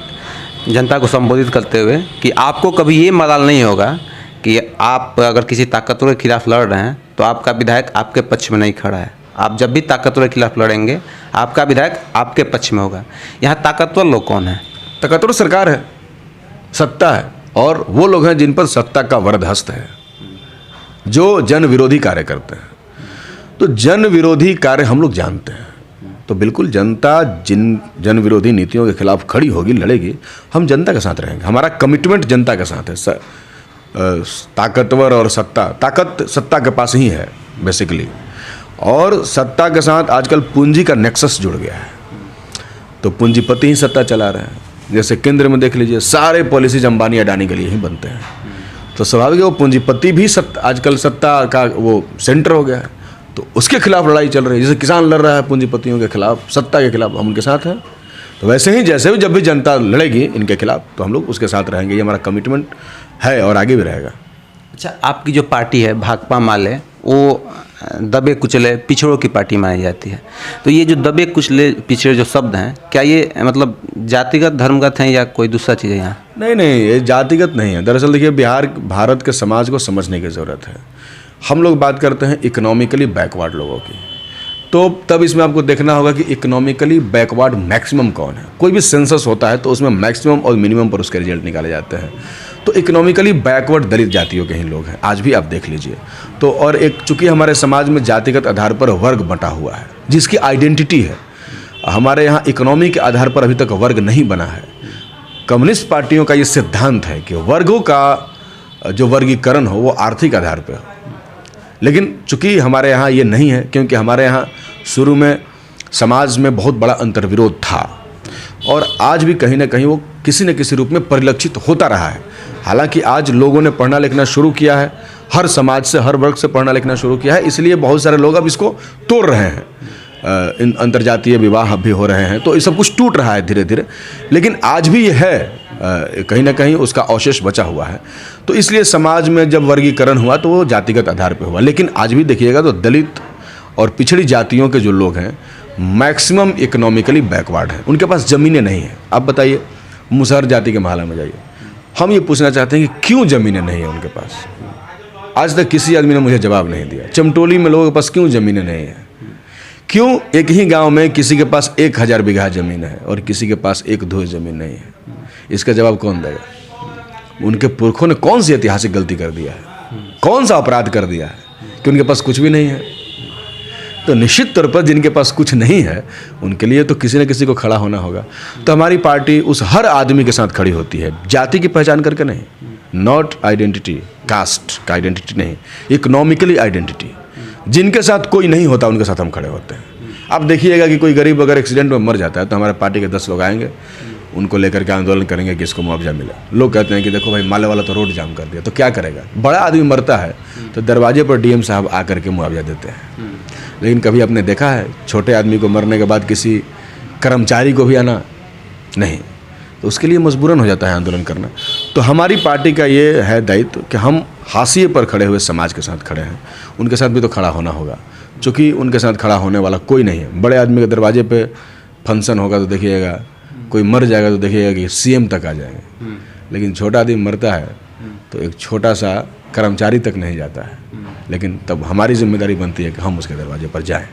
जनता को संबोधित करते हुए कि आपको कभी ये मलाल नहीं होगा कि आप अगर किसी ताकतवर के खिलाफ लड़ रहे हैं तो आपका विधायक आपके पक्ष में नहीं खड़ा है। आप जब भी ताकतवर के खिलाफ लड़ेंगे आपका विधायक आपके पक्ष में होगा। यहाँ ताकतवर लोग कौन है? ताकतवर सरकार है। सत्ता है, और वो लोग हैं जिन पर सत्ता का वरदहस्त है, जो जन विरोधी कार्य करते हैं। तो जन विरोधी कार्य हम लोग जानते हैं, तो बिल्कुल जनता जिन जन विरोधी नीतियों के खिलाफ खड़ी होगी, लड़ेगी, हम जनता के साथ रहेंगे। हमारा कमिटमेंट जनता के साथ है। ताकतवर और ताकत सत्ता के पास ही है बेसिकली, और सत्ता के साथ आजकल पूंजी का नेक्सस जुड़ गया है, तो पूंजीपति ही सत्ता चला रहे हैं। जैसे केंद्र में देख लीजिए, सारे पॉलिसीज अंबानी अडानी के लिए ही बनते हैं, तो स्वाभाविक है वो पूंजीपति भी आजकल सत्ता का वो सेंटर हो गया है, तो उसके खिलाफ लड़ाई चल रही है। जैसे किसान लड़ रहा है पूंजीपतियों के खिलाफ, सत्ता के खिलाफ, हम उनके साथ हैं। तो वैसे ही जैसे भी जब भी जनता लड़ेगी इनके खिलाफ, तो हम लोग उसके साथ रहेंगे। ये हमारा कमिटमेंट है और आगे भी रहेगा। अच्छा, आपकी जो पार्टी है भाकपा माले, वो दबे कुचले पिछड़ों की पार्टी मानी जाती है, तो ये जो दबे कुचले पिछड़े जो शब्द हैं, क्या ये मतलब जातिगत धर्मगत हैं या कोई दूसरा चीज़ है यहाँ? नहीं, ये जातिगत नहीं है। दरअसल देखिए, भारत के समाज को समझने की ज़रूरत है। हम लोग बात करते हैं इकोनॉमिकली बैकवर्ड लोगों की, तो तब इसमें आपको देखना होगा कि इकोनॉमिकली बैकवर्ड मैक्सिमम कौन है। कोई भी सेंसस होता है तो उसमें मैक्सिमम और मिनिमम पर उसके रिजल्ट निकाले जाते हैं। तो इकोनॉमिकली बैकवर्ड दलित जातियों के ही लोग हैं, आज भी आप देख लीजिए। तो और एक चूँकि हमारे समाज में जातिगत आधार पर वर्ग बंटा हुआ है, जिसकी आइडेंटिटी है, हमारे यहाँ इकोनॉमी के आधार पर अभी तक वर्ग नहीं बना है। कम्युनिस्ट पार्टियों का ये सिद्धांत है कि वर्गों का जो वर्गीकरण हो वो आर्थिक आधार पर हो, लेकिन चूंकि हमारे यहाँ ये नहीं है, क्योंकि हमारे यहाँ शुरू में समाज में बहुत बड़ा अंतर्विरोध था, और आज भी कहीं ना कहीं वो किसी न किसी रूप में परिलक्षित होता रहा है। हालांकि आज लोगों ने पढ़ना लिखना शुरू किया है, हर समाज से, हर वर्ग से पढ़ना लिखना शुरू किया है, इसलिए बहुत सारे लोग अब इसको तोड़ रहे हैं। इन अंतर्जातीय विवाह भी हो रहे हैं, तो ये सब कुछ टूट रहा है धीरे धीरे, लेकिन आज भी ये है, कहीं ना कहीं उसका अवशेष बचा हुआ है। तो इसलिए समाज में जब वर्गीकरण हुआ तो वो जातिगत आधार पर हुआ, लेकिन आज भी देखिएगा तो दलित और पिछड़ी जातियों के जो लोग हैं मैक्सिमम इकोनॉमिकली बैकवर्ड हैं, उनके पास ज़मीनें नहीं हैं। आप बताइए, मुसहर जाति के मोहल्ला में जाइए, हम ये पूछना चाहते हैं कि क्यों ज़मीनें नहीं हैं उनके पास। आज तक किसी आदमी ने मुझे जवाब नहीं दिया। चमटोली में लोगों के पास क्यों ज़मीनें नहीं हैं? क्यों एक ही गांव में किसी के पास 1000 बीघा ज़मीन है और किसी के पास 1-2 ज़मीन नहीं है? इसका जवाब कौन देगा? उनके पुरखों ने कौन सी ऐतिहासिक गलती कर दिया है, कौन सा अपराध कर दिया है कि उनके पास कुछ भी नहीं है? तो निश्चित तौर पर जिनके पास कुछ नहीं है उनके लिए तो किसी न किसी को खड़ा होना होगा। तो हमारी पार्टी उस हर आदमी के साथ खड़ी होती है, जाति की पहचान करके नहीं, नॉट आइडेंटिटी, कास्ट का आइडेंटिटी नहीं, इकोनॉमिकली आइडेंटिटी। जिनके साथ कोई नहीं होता उनके साथ हम खड़े होते हैं। आप देखिएगा कि कोई गरीब अगर एक्सीडेंट में मर जाता है तो हमारे पार्टी के 10 लोग आएंगे, उनको लेकर के आंदोलन करेंगे कि इसको मुआवजा मिले। लोग कहते हैं कि देखो भाई, माले वाला तो रोड जाम कर दिया, तो क्या करेगा? बड़ा आदमी मरता है तो दरवाजे पर डीएम साहब आकर के मुआवजा देते हैं, लेकिन कभी आपने देखा है छोटे आदमी को मरने के बाद किसी कर्मचारी को भी आना? नहीं। तो उसके लिए मजबूरन हो जाता है आंदोलन करना। तो हमारी पार्टी का ये है दायित्व कि हम हाशिए पर खड़े हुए समाज के साथ खड़े हैं, उनके साथ भी तो खड़ा होना होगा, चूँकि उनके साथ खड़ा होने वाला कोई नहीं है। बड़े आदमी के दरवाजे पे फंक्शन होगा तो देखिएगा, कोई मर जाएगा तो देखिएगा कि सीएम तक आ जाएंगे, लेकिन छोटा आदमी मरता है तो एक छोटा सा कर्मचारी तक नहीं जाता है, लेकिन तब हमारी जिम्मेदारी बनती है कि हम उसके दरवाजे पर जाएं।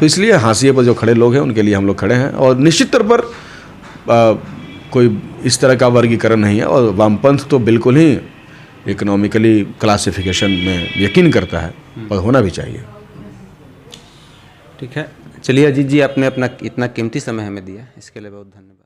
तो इसलिए हाशिए पर जो खड़े लोग हैं उनके लिए हम लोग खड़े हैं, और निश्चित तौर पर कोई इस तरह का वर्गीकरण नहीं है। और वामपंथ तो बिल्कुल ही इकोनॉमिकली क्लासिफिकेशन में यकीन करता है, और होना भी चाहिए। ठीक है, चलिए अजीत जी, आपने अपना इतना कीमती समय हमें दिया, इसके लिए बहुत धन्यवाद।